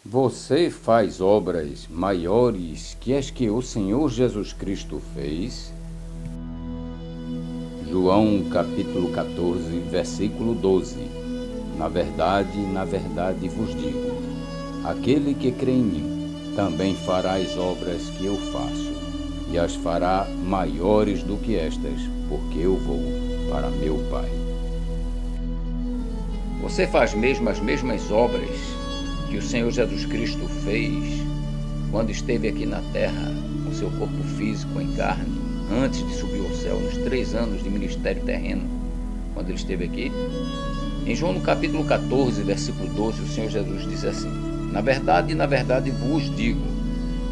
Você faz obras maiores que as que o Senhor Jesus Cristo fez? João capítulo 14, versículo 12. Na verdade vos digo, aquele que crê em mim, também fará as obras que eu faço, e as fará maiores do que estas, porque eu vou para meu Pai. Você faz mesmo as mesmas obras que o Senhor Jesus Cristo fez quando esteve aqui na terra, com seu corpo físico em carne, antes de subir ao céu, nos 3 anos de ministério terreno, quando ele esteve aqui? Em João no capítulo 14, versículo 12, o Senhor Jesus diz assim: na verdade vos digo,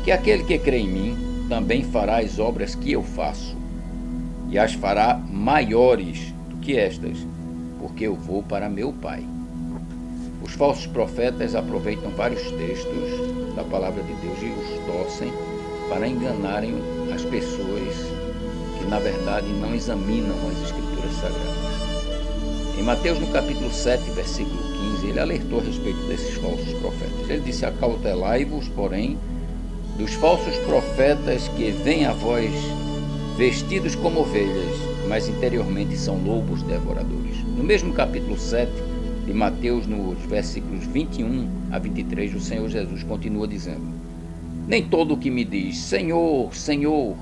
que aquele que crê em mim, também fará as obras que eu faço, e as fará maiores do que estas, porque eu vou para meu Pai. Os falsos profetas aproveitam vários textos da palavra de Deus e os torcem para enganarem as pessoas que, na verdade, não examinam as Escrituras Sagradas. Em Mateus, no capítulo 7, versículo 15, ele alertou a respeito desses falsos profetas. Ele disse: acautelai-vos, porém, dos falsos profetas que vêm a vós vestidos como ovelhas, mas interiormente são lobos devoradores. No mesmo capítulo 7 de Mateus, nos versículos 21 a 23, o Senhor Jesus continua dizendo: nem todo o que me diz Senhor, Senhor,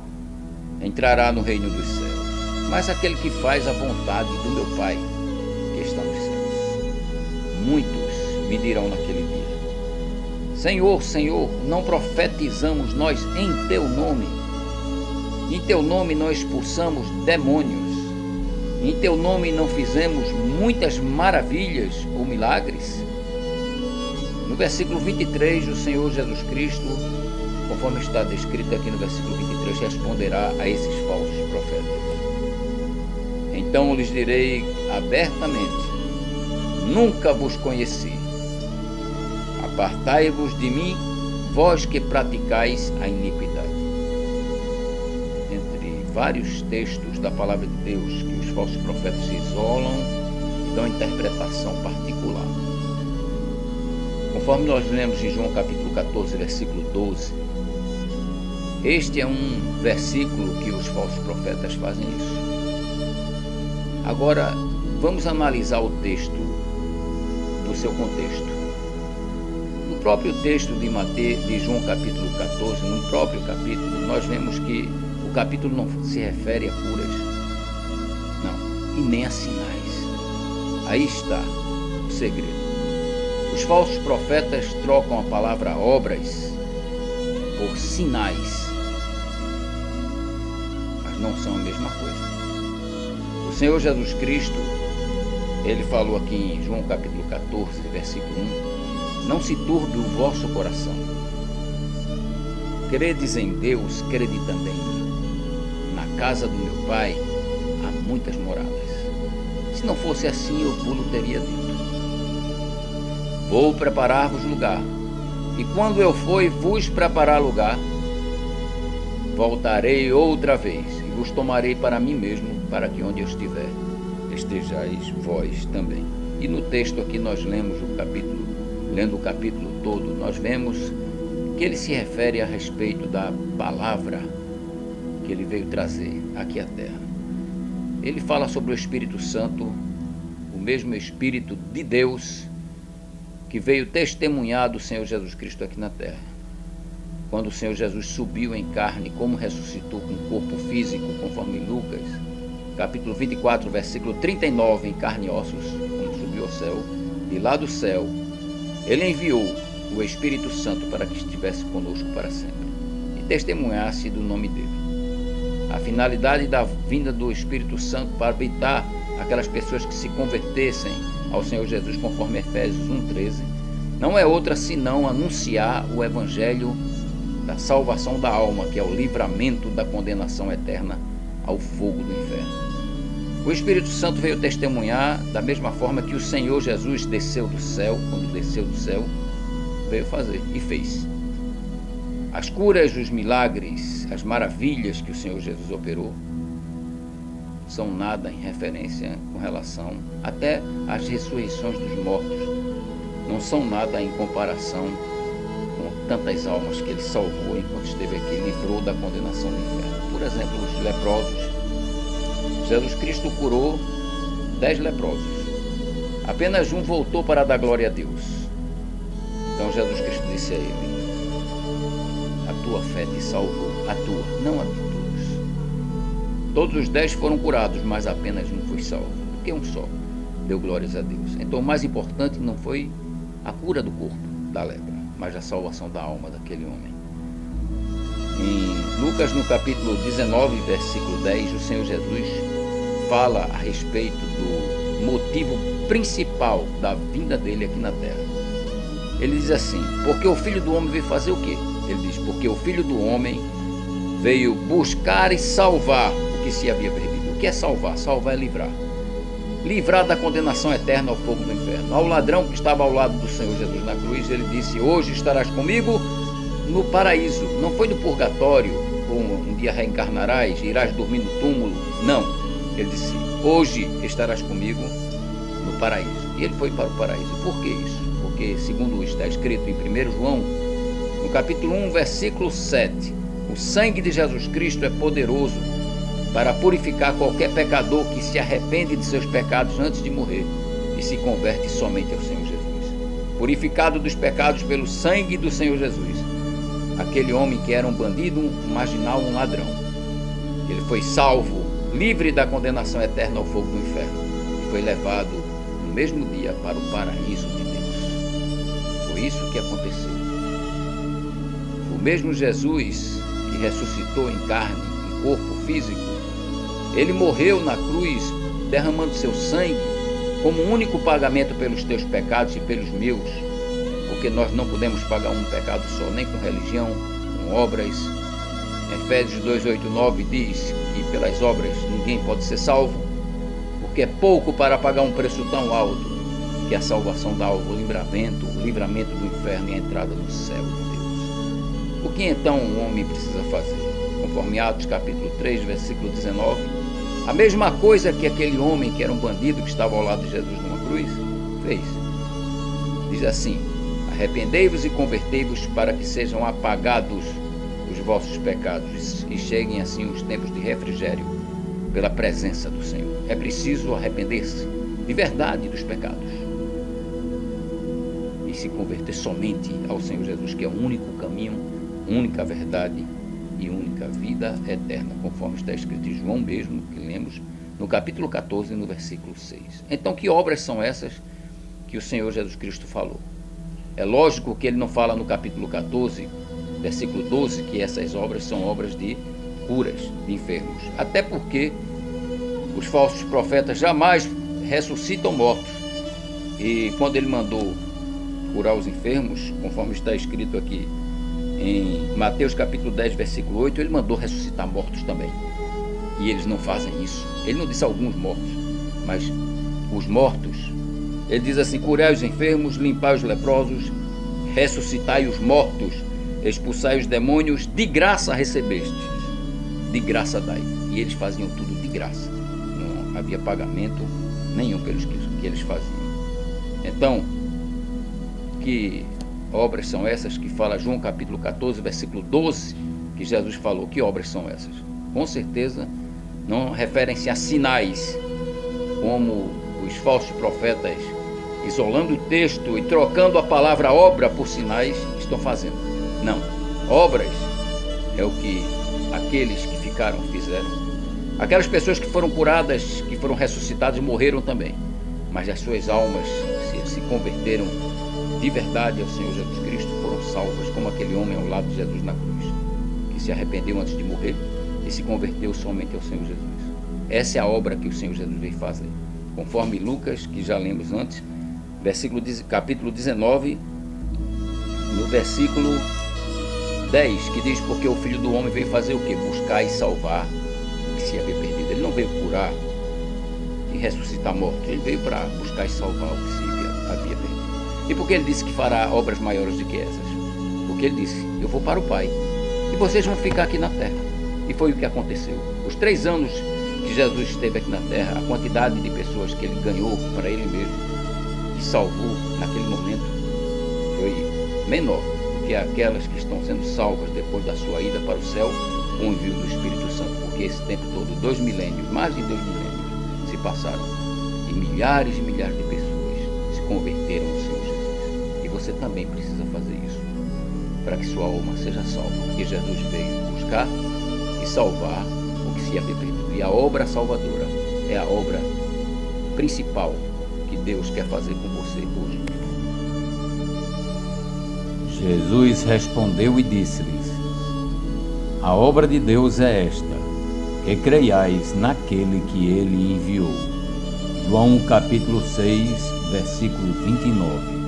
entrará no reino dos céus, mas aquele que faz a vontade do meu Pai que está nos céus. Muitos me dirão naquele dia: Senhor, Senhor, não profetizamos nós em teu nome? Em teu nome não expulsamos demônios? Em teu nome não fizemos muitas maravilhas ou milagres? No versículo 23, o Senhor Jesus Cristo, conforme está descrito aqui no versículo 23, responderá a esses falsos profetas. Então lhes direi abertamente: nunca vos conheci. Apartai-vos de mim, vós que praticais a iniquidade. Entre vários textos da palavra de Deus que os falsos profetas se isolam e dão interpretação particular. Conforme nós lemos em João capítulo 14, versículo 12, este é um versículo que os falsos profetas fazem isso. Agora, vamos analisar o texto do seu contexto. No próprio texto de João capítulo 14, no próprio capítulo, nós vemos que o capítulo não se refere a curas, não, e nem a sinais. Aí está o segredo. Os falsos profetas trocam a palavra obras por sinais, mas não são a mesma coisa. O Senhor Jesus Cristo, ele falou aqui em João capítulo 14, versículo 1, não se turbe o vosso coração. Credes em Deus, crede também em mim. Na casa do meu Pai há muitas moradas. Se não fosse assim, eu vos teria dito. Vou preparar-vos lugar, e quando eu for vos preparar lugar, voltarei outra vez, e vos tomarei para mim mesmo, para que onde eu estiver, estejais vós também. E no texto aqui nós lendo o capítulo todo, nós vemos que ele se refere a respeito da palavra que ele veio trazer aqui à terra. Ele fala sobre o Espírito Santo, o mesmo Espírito de Deus que veio testemunhar do Senhor Jesus Cristo aqui na terra. Quando o Senhor Jesus subiu em carne, como ressuscitou com corpo físico, conforme Lucas, capítulo 24, versículo 39, em carne e ossos, quando subiu ao céu, e lá do céu, ele enviou o Espírito Santo para que estivesse conosco para sempre e testemunhasse do nome dele. A finalidade da vinda do Espírito Santo para habitar aquelas pessoas que se convertessem ao Senhor Jesus, conforme Efésios 1,13, não é outra senão anunciar o Evangelho da salvação da alma, que é o livramento da condenação eterna ao fogo do inferno. O Espírito Santo veio testemunhar da mesma forma que o Senhor Jesus desceu do céu, quando desceu do céu, veio fazer e fez. As curas, os milagres, as maravilhas que o Senhor Jesus operou são nada em referência com relação até às ressurreições dos mortos. Não são nada em comparação tantas almas que ele salvou enquanto esteve aqui, livrou da condenação do inferno. Por exemplo, os leprosos. Jesus Cristo curou 10 leprosos. Apenas um voltou para dar glória a Deus. Então Jesus Cristo disse a ele: a tua fé te salvou, a tua, não a de todos. Todos os 10 foram curados, mas apenas um foi salvo, porque um só deu glórias a Deus. Então o mais importante não foi a cura do corpo da lepra, mas a salvação da alma daquele homem. Em Lucas, no capítulo 19, versículo 10, o Senhor Jesus fala a respeito do motivo principal da vinda dele aqui na terra. Ele diz assim: porque o Filho do Homem veio fazer o quê? Ele diz: porque o Filho do Homem veio buscar e salvar o que se havia perdido. O que é salvar? Salvar é livrar. Livrar da condenação eterna ao fogo do inferno. Ao ladrão que estava ao lado do Senhor Jesus na cruz, ele disse: hoje estarás comigo no paraíso. Não foi no purgatório, como um dia reencarnarás, irás dormir no túmulo. Não. Ele disse: hoje estarás comigo no paraíso. E ele foi para o paraíso. Por que isso? Porque, segundo está escrito em 1 João, no capítulo 1, versículo 7, o sangue de Jesus Cristo é poderoso para purificar qualquer pecador que se arrepende de seus pecados antes de morrer e se converte somente ao Senhor Jesus. Purificado dos pecados pelo sangue do Senhor Jesus, aquele homem que era um bandido, um marginal, um ladrão, ele foi salvo, livre da condenação eterna ao fogo do inferno, e foi levado no mesmo dia para o paraíso de Deus. Foi isso que aconteceu. O mesmo Jesus que ressuscitou em carne, em corpo físico, ele morreu na cruz derramando seu sangue como único pagamento pelos teus pecados e pelos meus, porque nós não podemos pagar um pecado só, nem com religião, com obras. Efésios 2:8-9 diz que pelas obras ninguém pode ser salvo, porque é pouco para pagar um preço tão alto, que é a salvação da alma, o livramento do inferno e a entrada no céu de Deus. O que então o homem precisa fazer? Conforme Atos capítulo 3, versículo 19, a mesma coisa que aquele homem que era um bandido que estava ao lado de Jesus numa cruz fez. Diz assim: arrependei-vos e convertei-vos para que sejam apagados os vossos pecados e cheguem assim os tempos de refrigério pela presença do Senhor. É preciso arrepender-se de verdade dos pecados e se converter somente ao Senhor Jesus, que é o único caminho, única verdade e única vida eterna, conforme está escrito em João mesmo, que lemos no capítulo 14, no versículo 6. Então, que obras são essas que o Senhor Jesus Cristo falou? É lógico que ele não fala no capítulo 14, versículo 12, que essas obras são obras de curas de enfermos, até porque os falsos profetas jamais ressuscitam mortos. E quando ele mandou curar os enfermos, conforme está escrito aqui em Mateus capítulo 10, versículo 8, ele mandou ressuscitar mortos também. E eles não fazem isso. Ele não disse alguns mortos, mas os mortos. Ele diz assim: curai os enfermos, limpai os leprosos, ressuscitai os mortos, expulsai os demônios, de graça recebestes, de graça dai. E eles faziam tudo de graça. Não havia pagamento nenhum pelos que eles faziam. Então, que obras são essas que fala João capítulo 14, versículo 12, que Jesus falou? Que obras são essas? Com certeza não referem-se a sinais, como os falsos profetas, isolando o texto e trocando a palavra obra por sinais, estão fazendo. Não. Obras é o que aqueles que ficaram fizeram. Aquelas pessoas que foram curadas, que foram ressuscitadas, morreram também, mas as suas almas se converteram de verdade ao Senhor Jesus Cristo, foram salvas, como aquele homem ao lado de Jesus na cruz, que se arrependeu antes de morrer e se converteu somente ao Senhor Jesus. Essa é a obra que o Senhor Jesus veio fazer, conforme Lucas, que já lemos antes, capítulo 19, no versículo 10, que diz: porque o Filho do Homem veio fazer o quê? Buscar e salvar o que se havia perdido. Ele não veio curar e ressuscitar mortos, ele veio para buscar e salvar o que se havia perdido. E por que ele disse que fará obras maiores do que essas? Porque ele disse: eu vou para o Pai e vocês vão ficar aqui na terra. E foi o que aconteceu. Os 3 anos que Jesus esteve aqui na terra, a quantidade de pessoas que ele ganhou para ele mesmo, que salvou naquele momento, foi menor do que aquelas que estão sendo salvas depois da sua ida para o céu com o envio do Espírito Santo, porque esse tempo todo, 2 milênios, mais de 2 milênios, se passaram e milhares de pessoas se converteram ao Senhor Jesus. E você também precisa fazer isso para que sua alma seja salva, porque Jesus veio buscar e salvar o que se havia perdido. E a obra salvadora é a obra principal que Deus quer fazer com você hoje. Jesus respondeu e disse-lhes: a obra de Deus é esta, que creiais naquele que ele enviou. João capítulo 6, versículo 29.